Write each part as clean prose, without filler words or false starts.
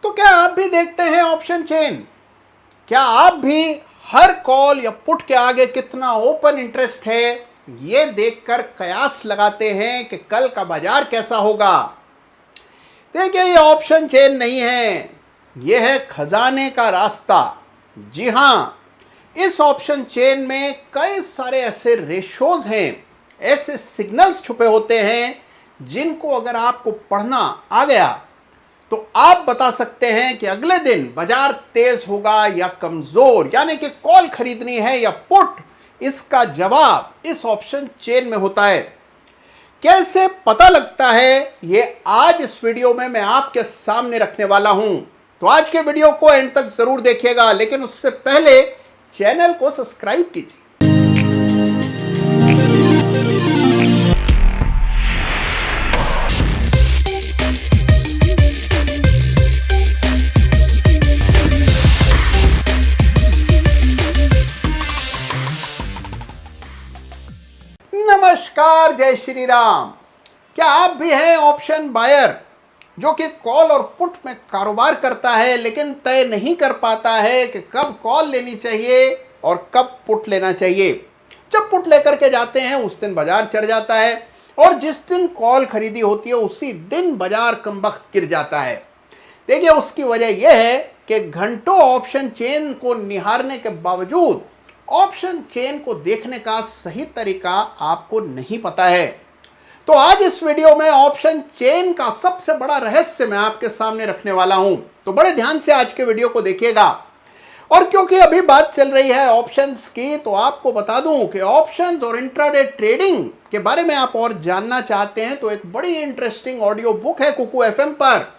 तो क्या आप भी देखते हैं ऑप्शन चेन? क्या आप भी हर कॉल या पुट के आगे कितना ओपन इंटरेस्ट है ये देखकर कयास लगाते हैं कि कल का बाजार कैसा होगा? देखिए, ये ऑप्शन चेन नहीं है, यह है खजाने का रास्ता। जी हां, इस ऑप्शन चेन में कई सारे ऐसे रेशोज हैं, ऐसे सिग्नल्स छुपे होते हैं जिनको अगर आपको पढ़ना आ गया तो आप बता सकते हैं कि अगले दिन बाजार तेज होगा या कमजोर, यानी कि कॉल खरीदनी है या पुट। इसका जवाब इस ऑप्शन चेन में होता है। कैसे पता लगता है ये आज इस वीडियो में मैं आपके सामने रखने वाला हूं, तो आज के वीडियो को एंड तक जरूर देखिएगा, लेकिन उससे पहले चैनल को सब्सक्राइब कीजिए। नमस्कार, जय श्री राम। क्या आप भी हैं ऑप्शन बायर जो कि कॉल और पुट में कारोबार करता है, लेकिन तय नहीं कर पाता है कि कब कॉल लेनी चाहिए और कब पुट लेना चाहिए? जब पुट लेकर के जाते हैं उस दिन बाजार चढ़ जाता है, और जिस दिन कॉल खरीदी होती है उसी दिन बाजार कमबख्त गिर जाता है। देखिए, उसकी वजह यह है कि घंटों ऑप्शन चेन को निहारने के बावजूद ऑप्शन चेन को देखने का सही तरीका आपको नहीं पता है। तो आज इस वीडियो में ऑप्शन चेन का सबसे बड़ा रहस्य मैं आपके सामने रखने वाला हूं, तो बड़े ध्यान से आज के वीडियो को देखिएगा। और क्योंकि अभी बात चल रही है ऑप्शंस की, तो आपको बता दूं कि ऑप्शंस और इंट्राडे ट्रेडिंग के बारे में आप और जानना चाहते हैं तो एक बड़ी इंटरेस्टिंग ऑडियो बुक है कुकू एफएम पर।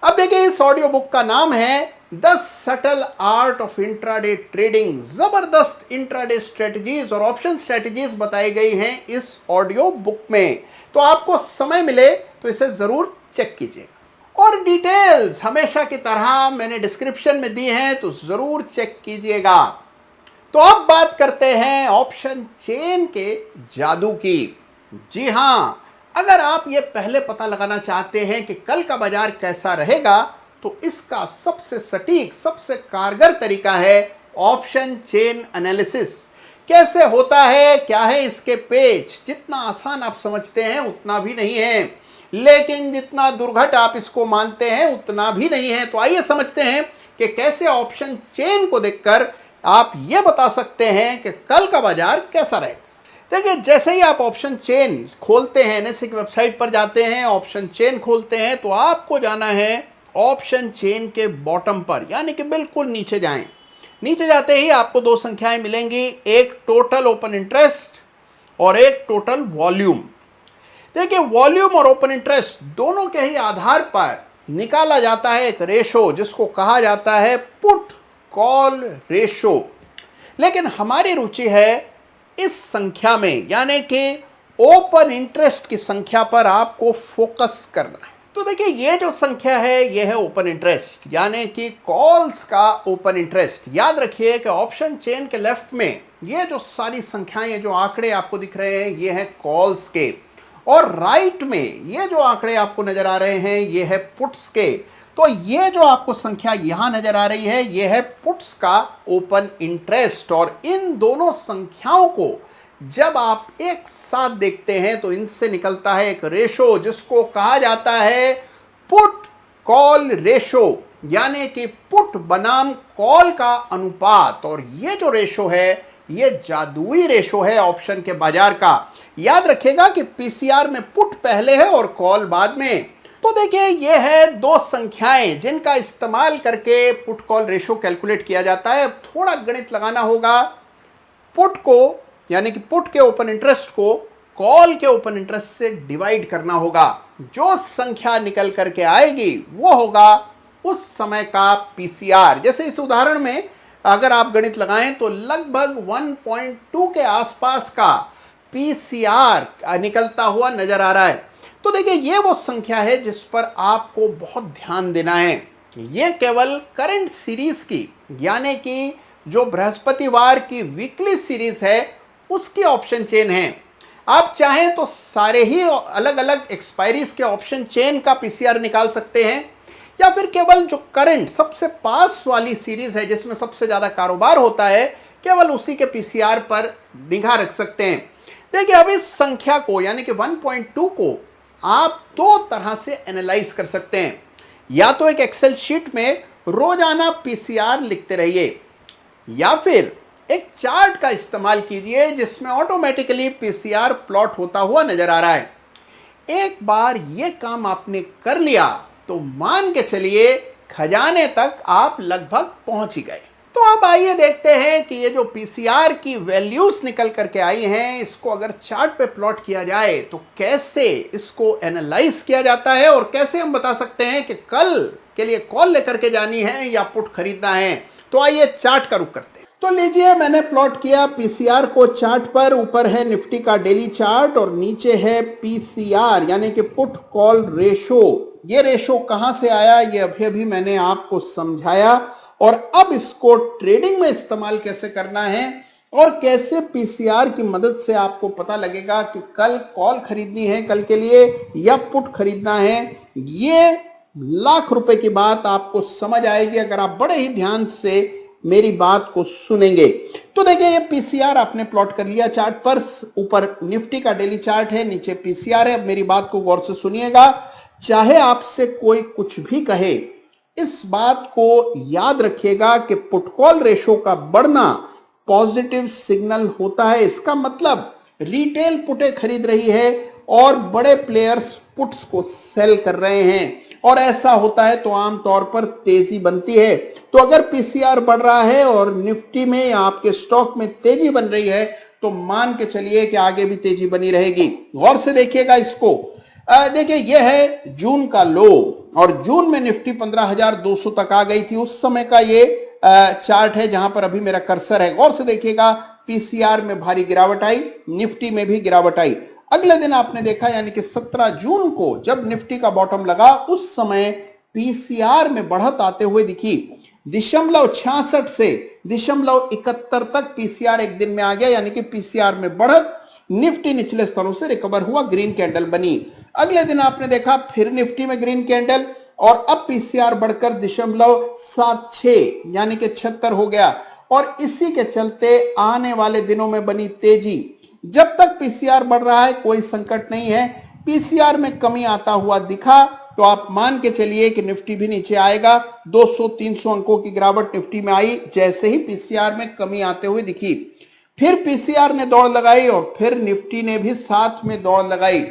अब देखिए, इस ऑडियो बुक का नाम है the subtle art of intraday trading. जबरदस्त इंट्राडे स्ट्रेटजीज और ऑप्शन स्ट्रेटजीज बताई गई हैं इस ऑडियो बुक में, तो आपको समय मिले तो इसे जरूर चेक कीजिए। और डिटेल्स हमेशा की तरह मैंने डिस्क्रिप्शन में दी हैं, तो जरूर चेक कीजिएगा। तो अब बात करते हैं ऑप्शन चेन के जादू की। जी हां, अगर आप ये पहले पता लगाना चाहते हैं कि कल का बाजार कैसा रहेगा, तो इसका सबसे सटीक, सबसे कारगर तरीका है ऑप्शन चेन एनालिसिस। कैसे होता है, क्या है इसके पेज? जितना आसान आप समझते हैं उतना भी नहीं है, लेकिन जितना दुर्घट आप इसको मानते हैं उतना भी नहीं है। तो आइए समझते हैं कि कैसे ऑप्शन चेन को देखकर आप ये बता सकते हैं कि कल का बाजार कैसा रहेगा। देखिए, जैसे ही आप ऑप्शन चेन खोलते हैं, एनएससी की वेबसाइट पर जाते हैं, ऑप्शन चेन खोलते हैं, तो आपको जाना है ऑप्शन चेन के बॉटम पर, यानी कि बिल्कुल नीचे जाएं। नीचे जाते ही आपको दो संख्याएं मिलेंगी, एक टोटल ओपन इंटरेस्ट और एक टोटल वॉल्यूम। देखिए, वॉल्यूम और ओपन इंटरेस्ट दोनों के ही आधार पर निकाला जाता है एक रेशो, जिसको कहा जाता है पुट कॉल रेशो। लेकिन हमारी रुचि है इस संख्या में, यानी कि ओपन इंटरेस्ट की संख्या पर आपको फोकस करना है। तो देखिए, ये जो संख्या है ये है ओपन इंटरेस्ट, यानी कि कॉल्स का ओपन इंटरेस्ट। याद रखिए कि ऑप्शन चेन के लेफ्ट में ये जो सारी संख्याएं, जो आंकड़े आपको दिख रहे हैं, ये है कॉल्स के, और राइट में ये जो आंकड़े आपको नजर आ रहे हैं ये है पुट्स के। तो ये जो आपको संख्या यहां नजर आ रही है ये है पुट्स का ओपन इंटरेस्ट। और इन दोनों संख्याओं को जब आप एक साथ देखते हैं तो इनसे निकलता है एक रेशो, जिसको कहा जाता है पुट कॉल रेशो, यानी कि पुट बनाम कॉल का अनुपात। और ये जो रेशो है ये जादुई रेशो है ऑप्शन के बाजार का। याद रखिएगा कि पीसीआर में पुट पहले है और कॉल बाद में। तो देखिए, ये है दो संख्याएं जिनका इस्तेमाल करके पुट कॉल रेशो कैलकुलेट किया जाता है। थोड़ा गणित लगाना होगा। पुट को, यानी कि पुट के ओपन इंटरेस्ट को कॉल के ओपन इंटरेस्ट से डिवाइड करना होगा। जो संख्या निकल करके आएगी वो होगा उस समय का पीसीआर। जैसे इस उदाहरण में अगर आप गणित लगाएं तो लगभग 1.2 के आसपास का पीसीआर निकलता हुआ नजर आ रहा है। तो देखिए, ये वो संख्या है जिस पर आपको बहुत ध्यान देना है। ये केवल करंट सीरीज की, यानी कि जो बृहस्पतिवार की वीकली सीरीज है उसकी ऑप्शन चेन है। आप चाहें तो सारे ही अलग अलग एक्सपायरीज के ऑप्शन चेन का पीसीआर निकाल सकते हैं, या फिर केवल जो करंट सबसे पास वाली सीरीज है जिसमें सबसे ज्यादा कारोबार होता है, केवल उसी के पीसीआर पर निगाह रख सकते हैं। देखिए, अब इस संख्या को यानी कि 1.2 को आप दो तरह से एनालाइज कर सकते हैं। या तो एक एक्सेल शीट में रोजाना पीसीआर लिखते रहिए, या फिर एक चार्ट का इस्तेमाल कीजिए जिसमें ऑटोमेटिकली पीसीआर प्लॉट होता हुआ नजर आ रहा है। एक बार ये काम आपने कर लिया तो मान के चलिए खजाने तक आप लगभग पहुंच ही गए। तो अब आइए देखते हैं कि ये जो पीसीआर की वैल्यूज निकल करके आई हैं, इसको अगर चार्ट पे प्लॉट किया जाए तो कैसे इसको एनालाइज किया जाता है और कैसे हम बता सकते हैं कि कल के लिए कॉल लेकर के जानी है या पुट खरीदना है। तो आइए चार्ट का रुख करते हैं। तो लीजिए, मैंने प्लॉट किया पीसीआर को चार्ट पर। ऊपर है निफ्टी का डेली चार्ट और नीचे है पीसीआर यानी कि पुट कॉल रेशो। ये रेशो कहां से आया ये अभी मैंने आपको समझाया, और अब इसको ट्रेडिंग में इस्तेमाल कैसे करना है और कैसे पीसीआर की मदद से आपको पता लगेगा कि कल कॉल खरीदनी है कल के लिए या पुट खरीदना है। ये लाख रुपए की बात आपको समझ आएगी अगर आप बड़े ही ध्यान से मेरी बात को सुनेंगे। तो देखिए, ये पीसीआर आपने प्लॉट कर लिया चार्ट पर। ऊपर निफ्टी का डेली चार्ट है, नीचे पीसीआर है। अब मेरी बात को गौर से सुनिएगा। चाहे आपसे कोई कुछ भी कहे, इस बात को याद रखिएगा कि पुट कॉल रेशो का बढ़ना पॉजिटिव सिग्नल होता है। इसका मतलब रिटेल पुटें खरीद रही है और बड़े प्लेयर्स पुट्स को सेल कर रहे हैं, और ऐसा होता है तो आमतौर पर तेजी बनती है। तो अगर पीसीआर बढ़ रहा है और निफ्टी में या आपके स्टॉक में तेजी बन रही है तो मान के चलिए कि आगे भी तेजी बनी रहेगी। गौर से देखिएगा इसको। देखिए, यह है जून का लो, और जून में निफ्टी 15,200 तक आ गई थी। उस समय का ये चार्ट है जहां पर अभी मेरा कर्सर है। गौर से देखिएगा, पीसीआर में भारी गिरावट आई, निफ्टी में भी गिरावट आई। अगले दिन आपने देखा यानी कि 17 जून को जब निफ्टी का बॉटम लगा, उस समय पीसीआर में बढ़त आते हुए दिखी। 0.66 से 0.71 तक पीसीआर एक दिन में आ गया, यानी कि पीसीआर में बढ़त। निफ्टी निचले स्तरों से रिकवर हुआ, ग्रीन कैंडल बनी। अगले दिन आपने देखा फिर निफ्टी में ग्रीन कैंडल, और अब पीसीआर बढ़कर 0.76 यानी कि 76 हो गया, और इसी के चलते आने वाले दिनों में बनी तेजी। जब तक पीसीआर बढ़ रहा है कोई संकट नहीं है। पीसीआर में कमी आता हुआ दिखा तो आप मान के चलिए कि निफ्टी भी नीचे आएगा। 200-300 अंकों की गिरावट निफ्टी में आई जैसे ही पीसीआर में कमी आते हुए दिखी। फिर पीसीआर ने दौड़ लगाई और फिर निफ्टी ने भी साथ में दौड़ लगाई।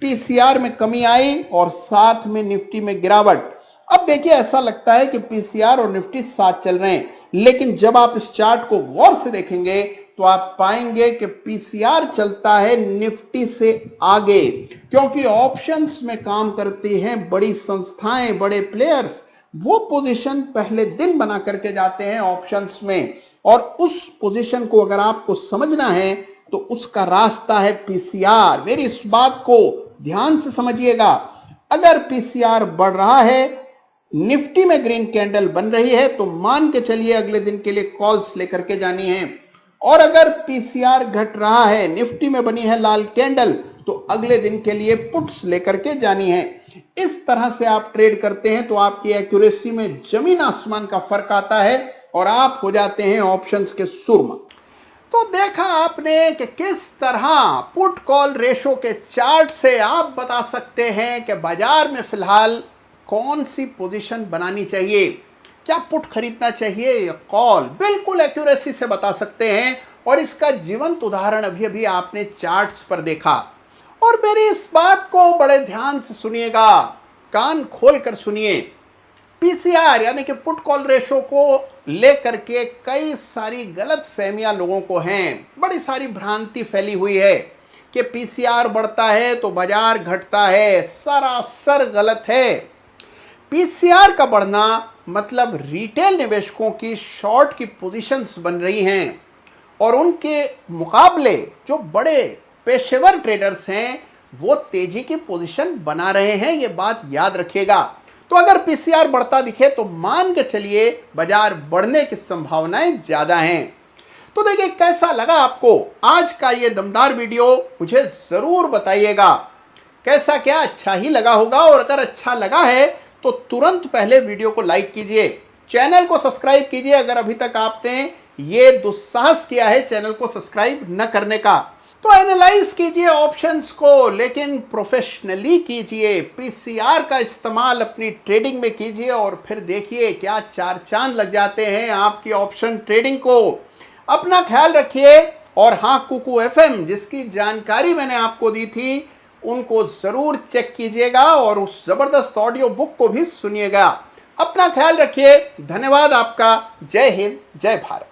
पीसीआर में कमी आई और साथ में निफ्टी में गिरावट। अब देखिए, ऐसा लगता है कि पीसीआर और निफ्टी साथ चल रहे हैं, लेकिन जब आप इस चार्ट को गौर से देखेंगे तो आप पाएंगे कि पीसीआर चलता है निफ्टी से आगे, क्योंकि ऑप्शंस में काम करती हैं बड़ी संस्थाएं, बड़े प्लेयर्स। वो पोजीशन पहले दिन बना करके जाते हैं ऑप्शंस में, और उस पोजीशन को अगर आपको समझना है तो उसका रास्ता है पीसीआर। मेरी इस बात को ध्यान से समझिएगा। अगर पीसीआर बढ़ रहा है, निफ्टी में ग्रीन कैंडल बन रही है, तो मान के चलिए अगले दिन के लिए कॉल्स लेकर के जानी है। और अगर पीसीआर घट रहा है, निफ्टी में बनी है लाल कैंडल, तो अगले दिन के लिए पुट्स लेकर के जानी है। इस तरह से आप ट्रेड करते हैं तो आपकी एक्यूरेसी में जमीन आसमान का फर्क आता है और आप हो जाते हैं ऑप्शंस के सुरमा। तो देखा आपने कि किस तरह पुट कॉल रेशो के चार्ट से आप बता सकते हैं कि बाजार में फिलहाल कौन सी पोजीशन बनानी चाहिए, क्या पुट खरीदना चाहिए या कॉल, बिल्कुल एक्यूरेसी से बता सकते हैं। और इसका जीवंत उदाहरण अभी अभी आपने चार्ट्स पर देखा। और मेरी इस बात को बड़े ध्यान से सुनिएगा, कान खोल कर सुनिए। पीसीआर यानी कि पुट कॉल रेशो को लेकर के कई सारी गलत फहमियां लोगों को हैं, बड़ी सारी भ्रांति फैली हुई है कि पीसीआर बढ़ता है तो बाजार घटता है। सरासर गलत है। पीसीआर का बढ़ना मतलब रिटेल निवेशकों की शॉर्ट की पोजीशंस बन रही हैं, और उनके मुकाबले जो बड़े पेशेवर ट्रेडर्स हैं वो तेजी की पोजीशन बना रहे हैं। ये बात याद रखिएगा। तो अगर पीसीआर बढ़ता दिखे तो मान के चलिए बाजार बढ़ने की संभावनाएं ज्यादा हैं। तो देखिए, कैसा लगा आपको आज का ये दमदार वीडियो, मुझे जरूर बताइएगा। कैसा क्या, अच्छा ही लगा होगा, और अगर अच्छा लगा है तो तुरंत पहले वीडियो को लाइक कीजिए, चैनल को सब्सक्राइब कीजिए अगर अभी तक आपने ये दुस्साहस किया है चैनल को सब्सक्राइब न करने का। तो एनालाइज कीजिए ऑप्शंस को, लेकिन प्रोफेशनली कीजिए। पीसीआर का इस्तेमाल अपनी ट्रेडिंग में कीजिए और फिर देखिए क्या चार चांद लग जाते हैं आपकी ऑप्शन ट्रेडिंग को। अपना ख्याल रखिए और हाँ, कुकू एफएम जिसकी जानकारी मैंने आपको दी थी उनको जरूर चेक कीजिएगा और उस जबरदस्त ऑडियो बुक को भी सुनिएगा। अपना ख्याल रखिए। धन्यवाद आपका। जय हिंद, जय भारत।